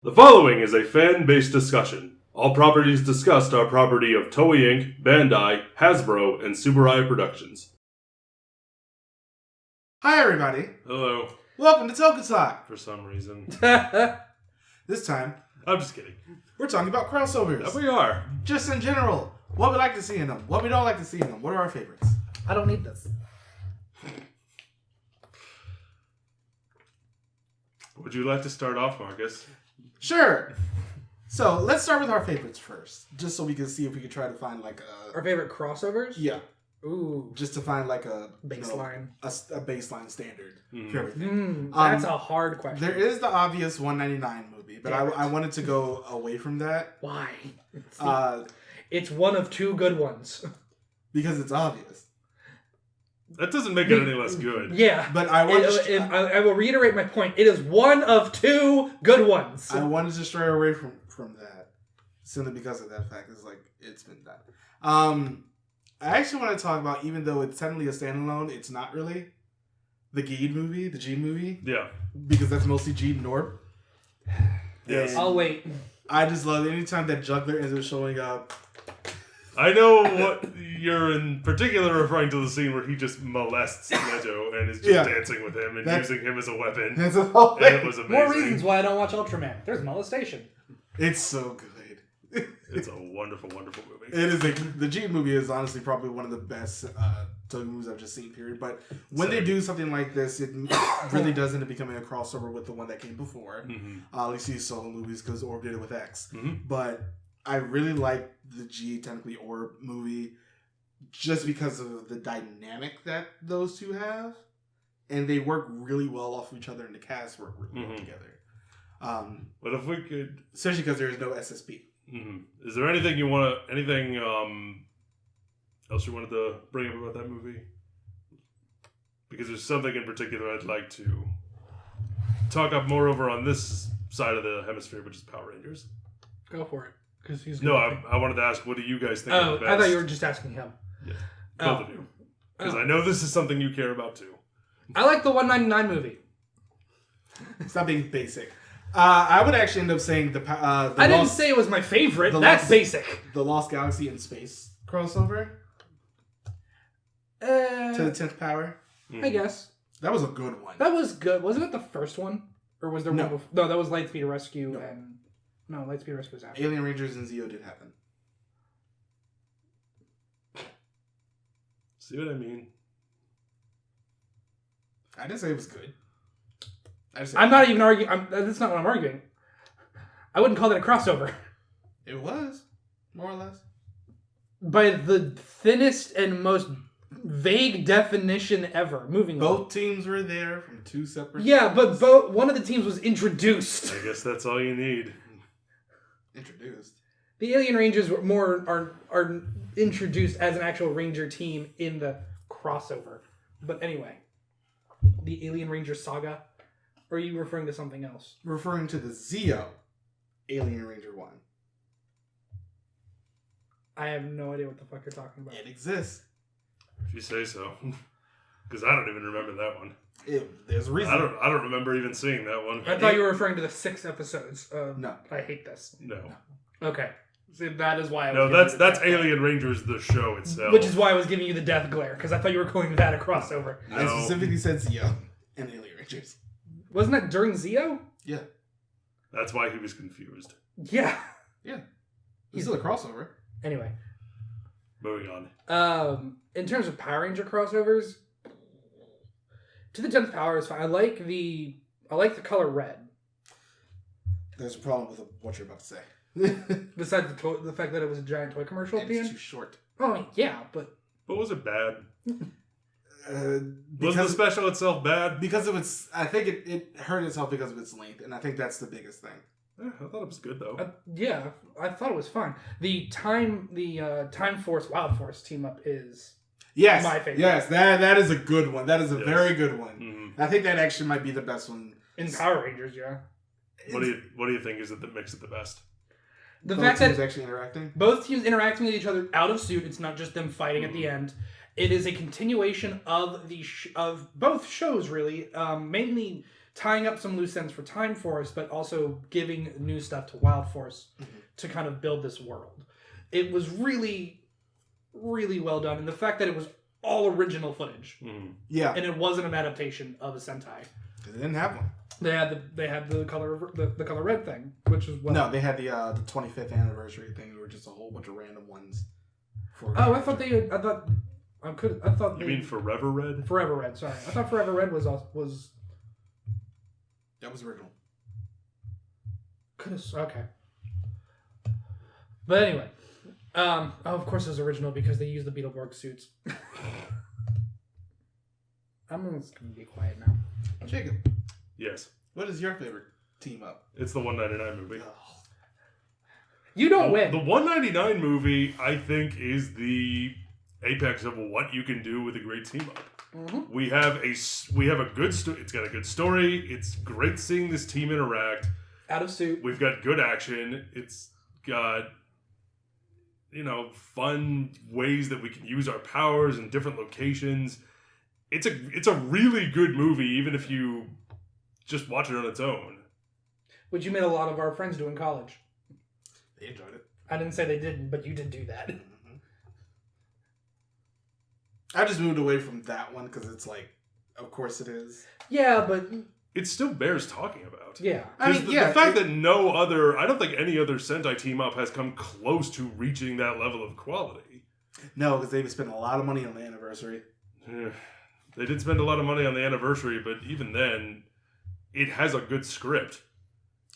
The following is a fan-based discussion. All properties discussed are property of Toei Inc., Bandai, Hasbro, and Subaru Productions. Hi everybody, Hello. welcome to Tokutalk. For some reason. This time, I'm just kidding. we're talking about crossovers. That we are. Just in general, what we like to see in them, what we don't like to see in them, what are our favorites? I don't need this. Would you like to start off, Marcus? Sure. So, let's start with our favorites first, just so we can see if we can try to find like a... Our favorite crossovers? Yeah. Ooh. Just to find like a... Baseline. A baseline standard for everything. That's a hard question. There is the obvious 199 movie, but I wanted to go away from that. Why? It's one of two good ones. Because it's obvious. That doesn't make it any less good. Yeah. But I wanted I will reiterate my point. It is one of two good ones. I wanted to stray away from that simply because of that fact. It's like it's been done. I actually want to talk about, even though it's technically a standalone, it's not really the Gene movie. Yeah. Because that's mostly Gene and Orb. Yes. I'll wait. I just love it. Anytime that Juggler ends up showing up. I know what you're in particular referring to, the scene where he just molests Leto and is just dancing with him and using him as a weapon. That's the whole thing. And it was amazing. More reasons why I don't watch Ultraman. There's molestation. It's so good. It's a wonderful, wonderful movie. It is. The Gene movie is honestly probably one of the best Toku movies I've just seen, period. But when they do something like this, it really does end up becoming a crossover with the one that came before. At least these solo movies, because Orb did it with X. But I really like the technically Orb movie just because of the dynamic that those two have. And they work really well off of each other, and the cast work really well together. But if we could... Especially because there is no SSP. Is there anything you want to... Anything else you wanted to bring up about that movie? Because there's something in particular I'd like to talk up more over on this side of the hemisphere, which is Power Rangers. Go for it. No, I wanted to ask, what do you guys think of the best? I thought you were just asking him. Yeah, both of you. Because I know this is something you care about too. I like the 199 movie. Stop being basic. I would actually end up saying I didn't say it was my favorite. That's basic. The Lost Galaxy in Space crossover. To the 10th power. I guess. That was a good one. That was good. Wasn't it the first one? Or was there No. one before? No, that was Lightspeed Rescue. No. No, Lightspeed Rescue was after. Alien Rangers and Zeo did happen. See what I mean? I didn't say it was good. I'm not even arguing. That's not what I'm arguing. I wouldn't call that a crossover. It was, more or less. By the thinnest and most vague definition ever. Moving on. Both teams were there from two separate... Yeah, but one of the teams was introduced. I guess that's all you need. Introduced. The Alien Rangers are introduced as an actual Ranger team in the crossover. But anyway, the Alien Ranger saga. Or are you referring to something else? Referring to the Zeo Alien Ranger 1. I have no idea what the fuck you're talking about. It exists. If you say so. Because I don't even remember that one. There's a reason. I don't remember even seeing that one. I thought you were referring to the 6 episodes of No. I Hate This. No. Okay. So that is why I was No, giving you that's the death Alien Rangers, the show itself. Which is why I was giving you the death glare, because I thought you were calling that a crossover. No. I specifically said Zeo and Alien Rangers. Wasn't that during Zeo? Yeah. That's why he was confused. Yeah. Yeah. He's still a crossover. Anyway. Moving on. In terms of Power Ranger crossovers, To the 10th Power is fine. I like the color red. There's a problem with what you're about to say. Besides the fact that it was a giant toy commercial at the It's end. too short. Oh yeah, but Was it bad? Was the special itself bad? Because of its... I think it hurt itself because of its length, and I think that's the biggest thing. I thought it was good though. yeah, I thought it was fine. The Time Force Wild Force team up is my favorite. Yes, that is a good one. That is a very good one. Mm-hmm. I think that actually might be the best one in Power Rangers. Yeah. What do you think is it that makes it the best? The both fact teams that actually interacting. Both teams interacting with each other out of suit. It's not just them fighting at the end. It is a continuation of of both shows, really. Mainly tying up some loose ends for Time Force, but also giving new stuff to Wild Force to kind of build this world. It was really, really well done. And the fact that it was all original footage. Yeah. And it wasn't an adaptation of a Sentai. They didn't have one. They had the color red thing, which was No, they had the 25th anniversary thing. There were just a whole bunch of random ones. I thought You mean Forever Red? Forever Red. Sorry, I thought Forever Red was that was original. Okay. But anyway, of course it was original because they used the Beetleborg suits. I'm just gonna be quiet now. Jacob. Yes. What is your favorite team up? It's the 199 movie. You don't win. The 199 movie, I think, is the apex of what you can do with a great team up. Mm-hmm. We have a good story. It's got a good story. It's great seeing this team interact. Out of suit. We've got good action. It's got fun ways that we can use our powers in different locations. It's a really good movie, even if you just watch it on its own. Which you made a lot of our friends do in college. They enjoyed it. I didn't say they didn't, but you did do that. Mm-hmm. I just moved away from that one because it's like, of course it is. Yeah, but it still bears talking about. Yeah. I mean, the fact that I don't think any other Sentai team up has come close to reaching that level of quality. No, because they've spent a lot of money on the anniversary. They did spend a lot of money on the anniversary, but even then, it has a good script.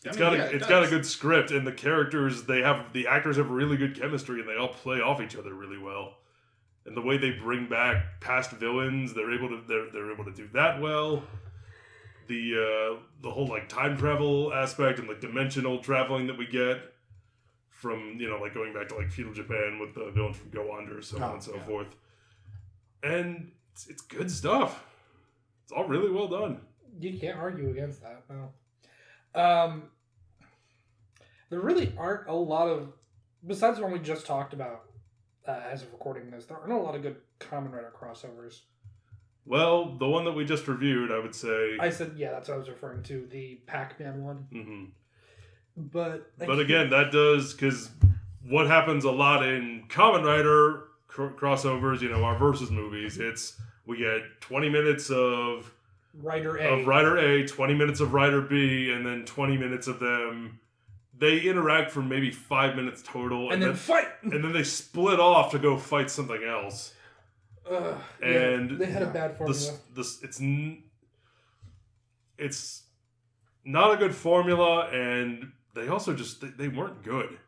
It's got a good script, and the actors have really good chemistry, and they all play off each other really well. And the way they bring back past villains, they're able to do that well. The whole like time travel aspect and like dimensional traveling that we get from like going back to like feudal Japan with the villains from Go Under, so on and so forth. And it's good stuff. It's all really well done. You can't argue against that. No. There really aren't a lot of, besides the one we just talked about as of recording this, there aren't a lot of good Kamen Rider crossovers. Well, the one that we just reviewed, I would say... I said, yeah, that's what I was referring to, the Pac-Man one. Mm-hmm. But again, that does, because what happens a lot in Kamen Rider crossovers, our versus movies, we get 20 minutes of Rider A. 20 minutes of Rider B, and then 20 minutes of them. They interact for maybe 5 minutes total. And then fight! And then they split off to go fight something else. And they had a bad formula. It's not a good formula, and they also they weren't good.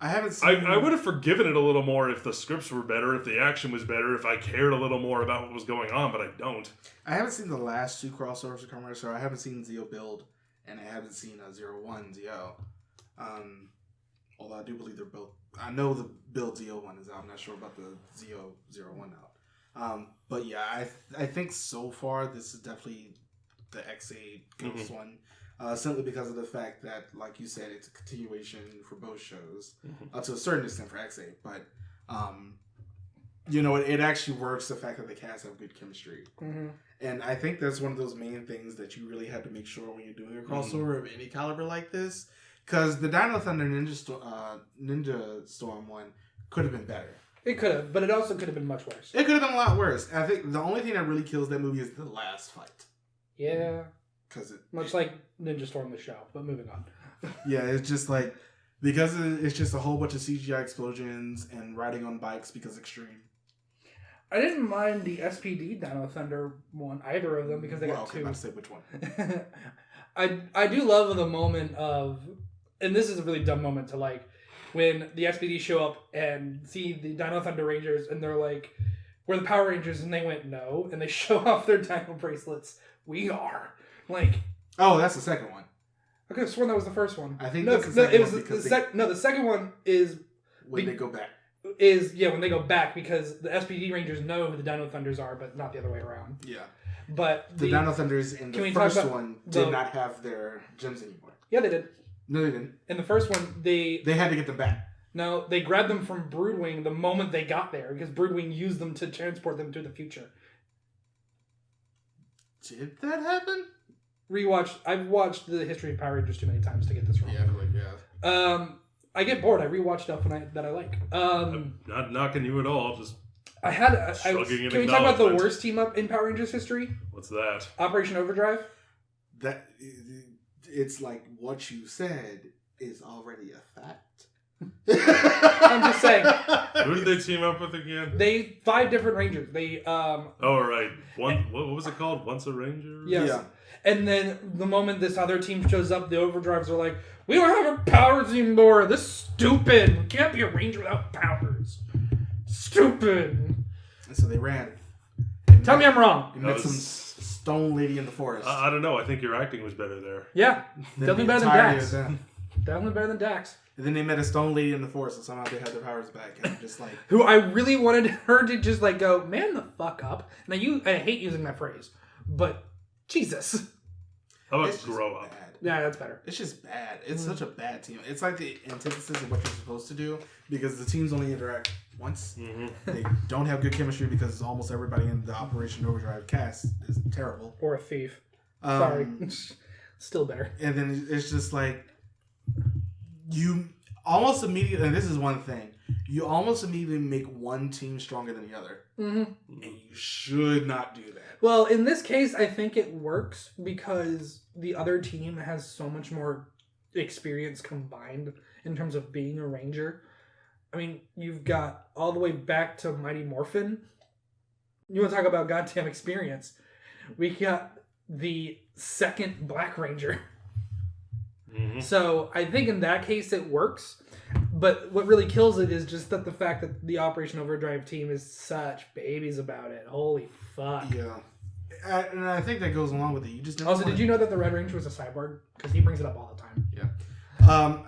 I haven't seen... I would have forgiven it a little more if the scripts were better, if the action was better, if I cared a little more about what was going on, but I don't. I haven't seen the last two crossovers of Kamen Rider, so I haven't seen Zio Build, and I haven't seen 01 Zio. Although I do believe they're both... I know the Build Zio one is out. I'm not sure about the Zio 01 out. But yeah, I think so far this is definitely the XA Ghost one. Simply because of the fact that, like you said, it's a continuation for both shows. To a certain extent for XA. But, it actually works, the fact that the cast have good chemistry. Mm-hmm. And I think that's one of those main things that you really have to make sure when you're doing a crossover of any caliber like this. Because the Dino Thunder Ninja Storm one could have been better. It could have, but it also could have been much worse. It could have been a lot worse. I think the only thing that really kills that movie is the last fight. Yeah. Much like Ninja Storm the show, but moving on. Yeah, it's just like, because it's just a whole bunch of CGI explosions and riding on bikes because extreme. I didn't mind the SPD Dino Thunder one, either of them, because they got two. I'm about to say which one. I do love the moment of, and this is a really dumb moment to like, when the SPD show up and see the Dino Thunder Rangers and they're like, we're the Power Rangers, and they went no, and they show off their Dino bracelets. We are. Like, oh, that's the second one. I could have sworn that was the first one. I think that's the second one because the second one is when they go back. When they go back, because the SPD Rangers know who the Dino Thunders are, but not the other way around. Yeah. But the Dino Thunders in the first one did not have their gems anymore. Yeah, they did. No, they didn't. In the first one, they had to get them back. No, they grabbed them from Broodwing the moment they got there, because Broodwing used them to transport them to the future. Did that happen? rewatched. I've watched the history of Power Rangers too many times to get this wrong. Yeah, I feel like you have. I get bored. I rewatch stuff that I like. I'm not knocking you at all. Just Can we talk about the worst team up in Power Rangers history? what's that? Operation Overdrive. That it's like what you said is already a fact. I'm just saying. Who did they team up with again? 5 different Rangers. They Oh right. What was it called? Once a Ranger? Yes. Yeah. And then the moment this other team shows up, the Overdrives are like, "We don't have our powers anymore. This is stupid. We can't be a Ranger without powers. Stupid." And so they ran. Tell me I'm wrong. You met some stone lady in the forest. I don't know. I think your acting was better there. Yeah. Definitely better than Dax. Them. Definitely better than Dax. And then they met a stone lady in the forest, and somehow they had their powers back. And I'm just like, Who I really wanted her to just like go, "Man the fuck up." Now I hate using that phrase, but Jesus. How about it's grow up? bad. Yeah, that's better. It's just bad. It's such a bad team. It's like the antithesis of what you're supposed to do because the teams only interact once. Mm-hmm. They don't have good chemistry because almost everybody in the Operation Overdrive cast is terrible. Or a thief. Sorry. Still better. And then it's just like you almost immediately, and this is one thing, you almost immediately make one team stronger than the other. Mm-hmm. And you should not do that. Well, in this case, I think it works because the other team has so much more experience combined in terms of being a Ranger. I mean, you've got all the way back to Mighty Morphin. You want to talk about goddamn experience. We got the second Black Ranger. Mm-hmm. So I think in that case it works. But what really kills it is just that the fact that the Operation Overdrive team is such babies about it. Holy fuck. Yeah. And I think that goes along with it. You just never Also, wanna- did you know that the Red Ranger was a cyborg? Because he brings it up all the time. Yeah.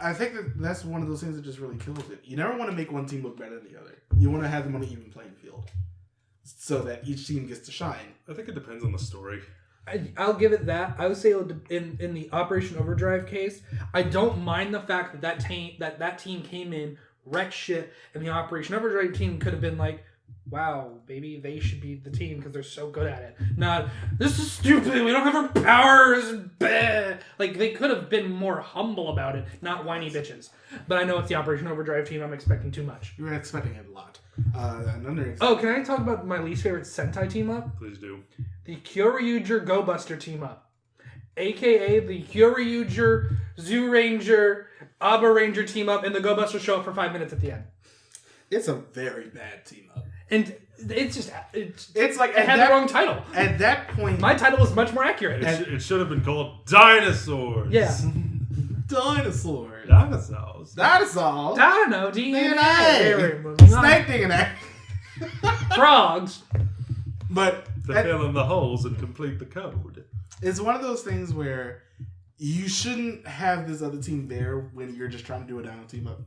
I think that's one of those things that just really kills it. You never want to make one team look better than the other. You want to have them on an even playing field so that each team gets to shine. I think it depends on the story. I'll give it that. I would say in the Operation Overdrive case, I don't mind the fact that that team came in, wrecked shit, and the Operation Overdrive team could have been like, "Wow, baby, they should be the team because they're so good at it." Not, "This is stupid. We don't have our powers." Bah. Like they could have been more humble about it, not whiny bitches. But I know it's the Operation Overdrive team. I'm expecting too much. You were expecting it a lot. Another Oh, can I talk about my least favorite Sentai team up? Please do. The Kyoryuger Go Buster team up. AKA the Kyoryuger Zoo Ranger Abba Ranger team up, and the Go Busters show up for 5 minutes at the end. It's a very bad team up. And it's just It's like it had the wrong title. At that point, My title was much more accurate. It should have been called Dinosaurs. Yeah. dinosaurs. Dinosaurs. Dinosaurs. Dino DNA. DNA. Snake DNA. Frogs. But To fill in the holes and complete the code. it's one of those things where you shouldn't have this other team there when you're just trying to do a dino team up.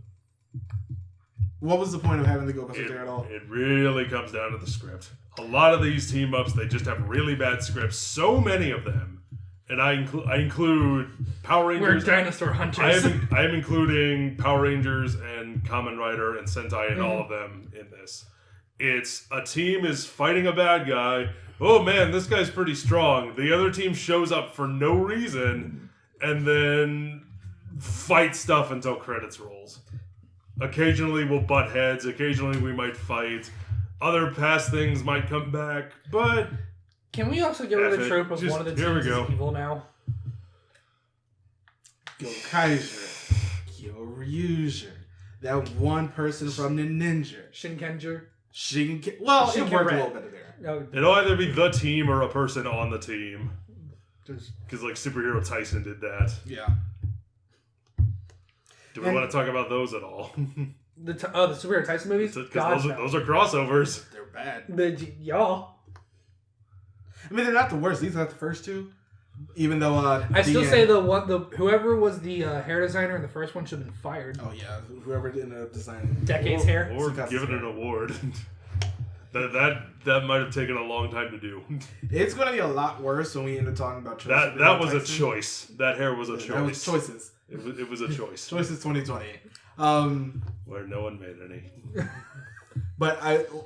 What was the point of having the Go Busters there at all? It really comes down to the script. A lot of these team ups, they just have really bad scripts. So many of them, and I include Power We're Rangers. dinosaur hunters. I am including Power Rangers and Kamen Rider and Sentai and all of them in this. It's a team is fighting a bad guy. Oh man, this guy's pretty strong. The other team shows up for no reason and then fight stuff until credits rolls. Occasionally we'll butt heads. Occasionally we might fight. Other past things might come back, but Can we also get rid of the trope of one of the here we teams go. is evil now? Go Kaiser. Kyoryuger. That one person from the Ninja. Shinkenger. Well, it Shinken worked a Red. little better there. No, it'll either be the team or a person on the team. just Because like Superhero Tyson did that. Yeah. Do we And- want to talk about those at all? the Superhero Tyson movies. God, Because no. those are crossovers. They're bad. Y'all. I mean, they're not the worst. These are the first two. Even though I still say whoever was the hair designer in the first one should have been fired. Oh yeah, whoever ended up designing Decades hair. Or Sukatsu's given an hair. award. that might have taken a long time to do. It's gonna be a lot worse when we end up talking about choices. That was a choice. That hair was a choice. That was choices. It was a choice. Choices 2020. Where no one made any. But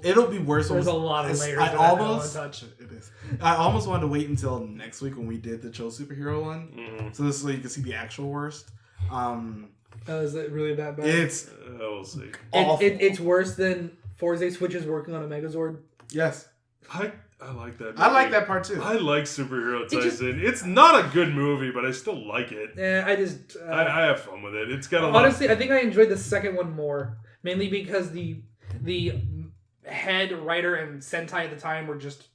it'll be worse. There's almost- a lot of layers I to that I don't almost wanna touch. it is. I almost wanted to wait until next week when we did the Cho superhero one, so this way you can see the actual worst. Is it really that bad? It's we'll see. It's worse than Forze Switches working on a Megazord. Yes, I like that movie. I like that part too. I like Superhero Tyson. It's not a good movie, but I still like it. Yeah, I have fun with it. It's got a honestly, I think I enjoyed the second one more, mainly because the head writer and Sentai at the time were just,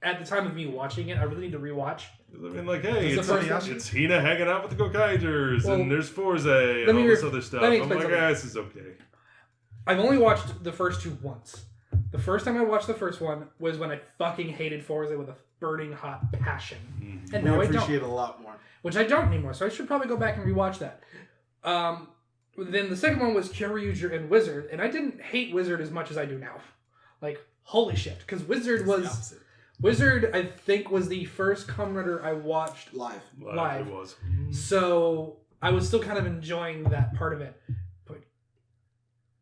at the time of me watching it, I really need to rewatch. I mean, like, hey, it's Hina hanging out with the Gokaigers, and there's Forze and all this other stuff. I'm like, this is okay. I've only watched the first two once. The first time I watched the first one was when I fucking hated Forza with a burning hot passion. And now I appreciate it a lot more. Which I don't anymore, so I should probably go back and rewatch that. Then the second one was Kyoryuger and Wizard, and I didn't hate Wizard as much as I do now. Like, holy shit. Because Wizard, I think, was the first Kamen Rider I watched live. It was. So I was still kind of enjoying that part of it.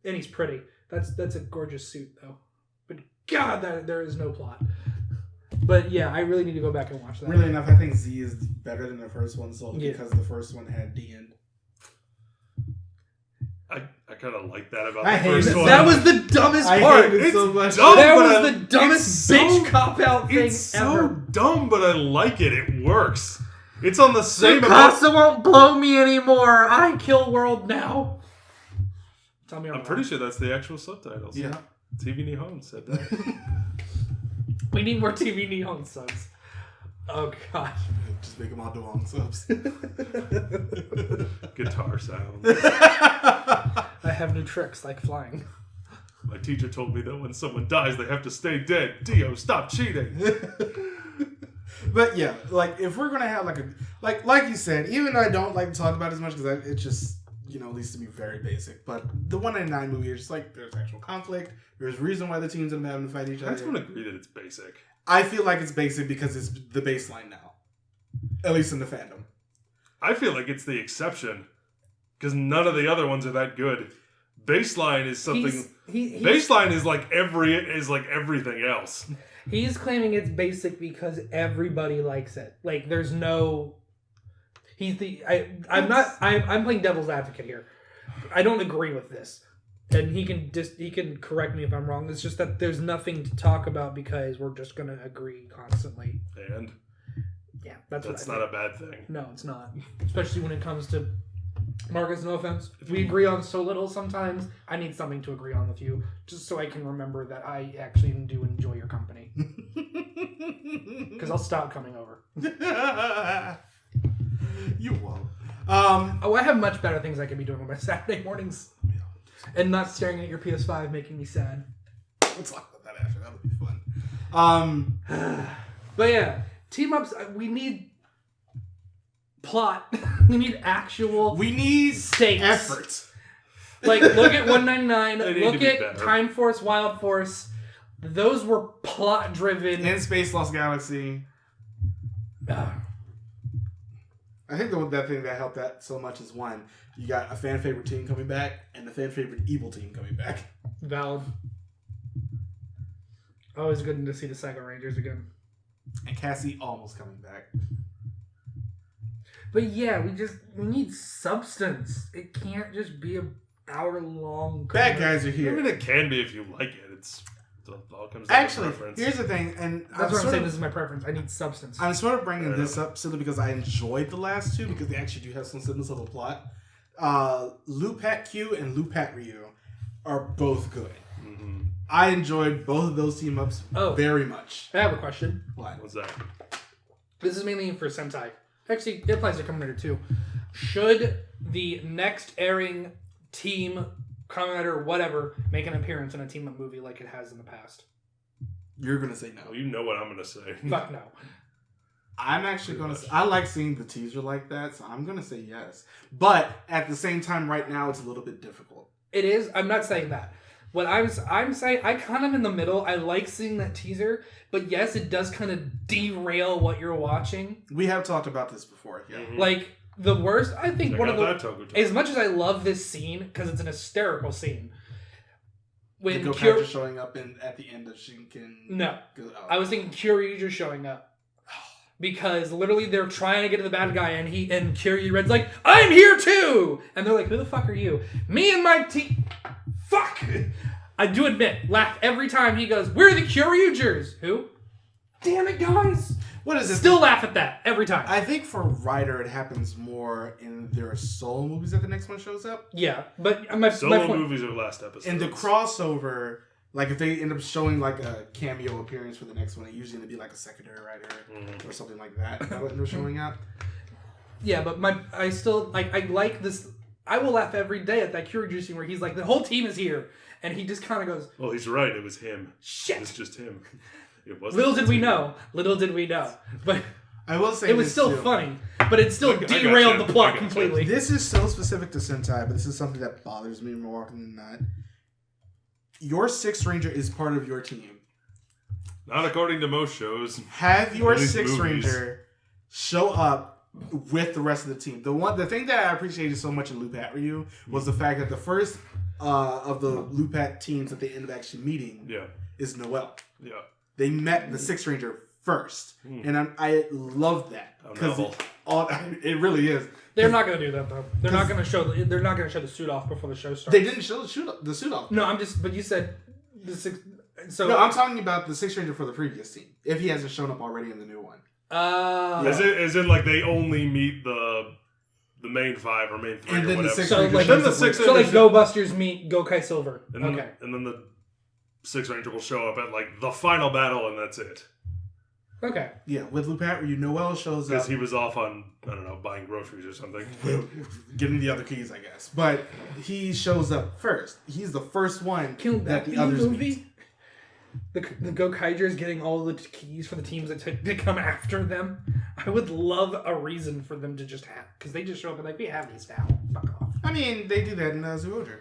And he's pretty. That's a gorgeous suit, though. But God, there is no plot. But yeah, I really need to go back and watch that. Really enough, I think Z is better than the first one, because the first one had the end. I kind of like that about the first one. That was the dumbest part. It's so much. That was the dumbest bitch cop-out thing it's ever. So dumb, but I like it. It works. It's on the same... Casa won't blow me anymore. I kill world now. Tell me I'm pretty sure that's the actual subtitles. Yeah. TV Nihon said that. We need more TV Nihon subs. Oh, God. Just make them all Duong subs. Guitar sounds. I have new tricks, like flying. My teacher told me that when someone dies, they have to stay dead. Dio, stop cheating. But yeah, like, if we're going to have, like you said, even though I don't like to talk about it as much, because it just... leads to be very basic. But the 199 movie is just like, there's actual conflict. There's reason why the teams end up having to fight each other. I just want to agree that it's basic. I feel like it's basic because it's the baseline now. At least in the fandom. I feel like it's the exception. Because none of the other ones are that good. Baseline is something... Baseline is like everything else. He's claiming it's basic because everybody likes it. Like, there's no... I'm playing devil's advocate here. I don't agree with this, and he can correct me if I'm wrong. It's just that there's nothing to talk about because we're just gonna agree constantly. And yeah, that's not a bad thing. No, it's not. Especially when it comes to Marcus. No offense, if we agree on so little, sometimes I need something to agree on with you, just so I can remember that I actually do enjoy your company. Because I'll stop coming over. You won't. I have much better things I could be doing on my Saturday mornings. And not staring at your PS5 making me sad. We'll talk about that after. That'll be fun. But yeah, team ups, we need plot. We need actual stakes. Effort. Like, look at 199, look at Time Force, Wild Force. Those were plot driven. In Space Lost Galaxy. I think that thing that helped that so much is one, you got a fan favorite team coming back and the fan favorite evil team coming back. Valid. Always good to see the Psycho Rangers again. And Cassie almost coming back. But yeah, we need substance. It can't just be an hour-long... Bad guys are here. I mean, it can be if you like it. It all comes down to preference. Here's the thing, and that's what I'm saying. This is my preference. I need substance. I'm sort of bringing this up simply because I enjoyed the last two because they actually do have some semblance of a plot. Lupat Q and Lupat Ryu are both good. Mm-hmm. I enjoyed both of those team ups very much. I have a question. What's that? This is mainly for Sentai. Actually, it applies to Kamen Rider too. Should the next airing team, Kamen Rider, whatever, make an appearance in a team-up movie like it has in the past? You're going to say no. Well, you know what I'm going to say. Fuck no. I'm actually going to... I like seeing the teaser like that, so I'm going to say yes. But at the same time, right now, it's a little bit difficult. It is. I'm not saying that. What I'm saying, I kind of in the middle. I like seeing that teaser, but yes, it does kind of derail what you're watching. We have talked about this before, yeah. Mm-hmm. Like, the worst, I think one of the... As much as I love this scene, because it's an hysterical scene, when the Go Packers showing up at the end of Shinken. No. Oh. I was thinking Kyoryuger showing up. Because literally they're trying to get to the bad guy and Kyoryu Red's like, I'm here too! And they're like, who the fuck are you? Me and my team. Fuck! I do admit, laugh every time he goes, we're the Kyoryugers! Who? Damn it, guys! What is it? Still laugh at that every time. I think for Rider, it happens more in their solo movies that the next one shows up. Yeah, but my solo point, movies are last episode. In the crossover, like if they end up showing like a cameo appearance for the next one, it usually going to be like a secondary writer or something like that. That what they're showing up. Yeah, but I still I like this. I will laugh every day at that Kyoryu scene where he's like, the whole team is here, and he just kind of goes, well, he's right. It was him. Shit. It's just him. It wasn't. Little did we know. But I will say it was still funny, but it still derailed the plot completely. This is so specific to Sentai, but this is something that bothers me more often than not. Your Sixth Ranger is part of your team. Not according to most shows. Have your Sixth Ranger show up with the rest of the team. The thing that I appreciated so much in Lupat Ryu was the fact that the first of the Lupat teams that they end up actually meeting is Noel. Yeah. They met the Sixth Ranger first, and I love that because it really is. They're not going to do that though. They're not going to show the suit off before the show starts. They didn't show the suit off. No, but you said the six. So no, I'm talking about the Sixth Ranger for the previous team. If he hasn't shown up already in the new one. As in like they only meet the main five or main three and or then whatever. So like Go Busters meet Gokai Silver. And then the Sixth Ranger will show up at like the final battle, and that's it. Okay. Yeah, with Lupat Ryu, Noel shows up because he was off on, I don't know, buying groceries or something. Getting the other keys, I guess. But he shows up first. He's the first one that the others meet. The Gokaijers getting all the keys for the teams that come after them. I would love a reason for them to just have, because they just show up and like, we have these now. Fuck off. I mean, they do that in Zoodra.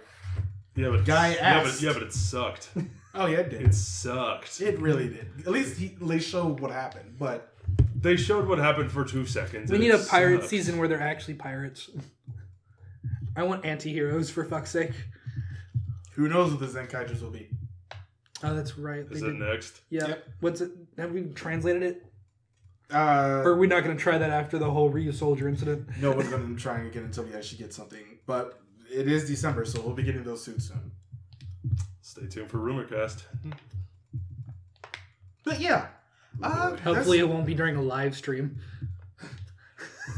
Yeah, but but it sucked. Oh yeah, it did. It sucked. It really did. At least they showed what happened, but they showed what happened for 2 seconds. We need a pirate season where they're actually pirates. I want anti-heroes for fuck's sake. Who knows what the Zenkaijers will be? Oh, that's right. Is it next? Yeah. Yep. What's it? Have we translated it? Or Or are we not going to try that after the whole Ryu Soldier incident? no one's going to try and get until we actually get something. But it is December, so we'll be getting those soon. Stay tuned for Rumorcast. But yeah. Hopefully it won't be during a live stream.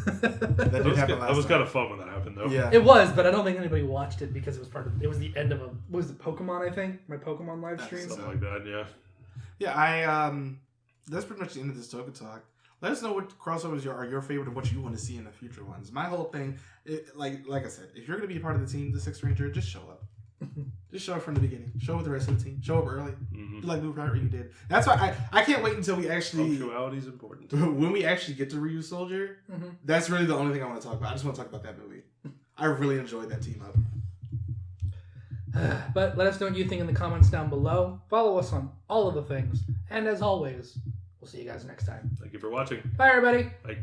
That did happen last That was time. kind of fun when that happened, though. Yeah. It was, but I don't think anybody watched it because it was the end of what was it, Pokemon, I think? My Pokemon live stream? Something like that, yeah. Yeah, that's pretty much the end of this Tokutalk. Let us know what crossovers are your favorite and what you want to see in the future ones. My whole thing, like I said, if you're going to be a part of the team, the Sixth Ranger, just show up. Just show up from the beginning. Show up with the rest of the team. Show up early. Mm-hmm. Like Luke Ryder you did. That's why I can't wait until we actually... Punctuality is important. When we actually get to Ryu Soldier, that's really the only thing I want to talk about. I just want to talk about that movie. I really enjoyed that team up. But let us know what you think in the comments down below. Follow us on all of the things. And as always, we'll see you guys next time. Thank you for watching. Bye, everybody. Bye.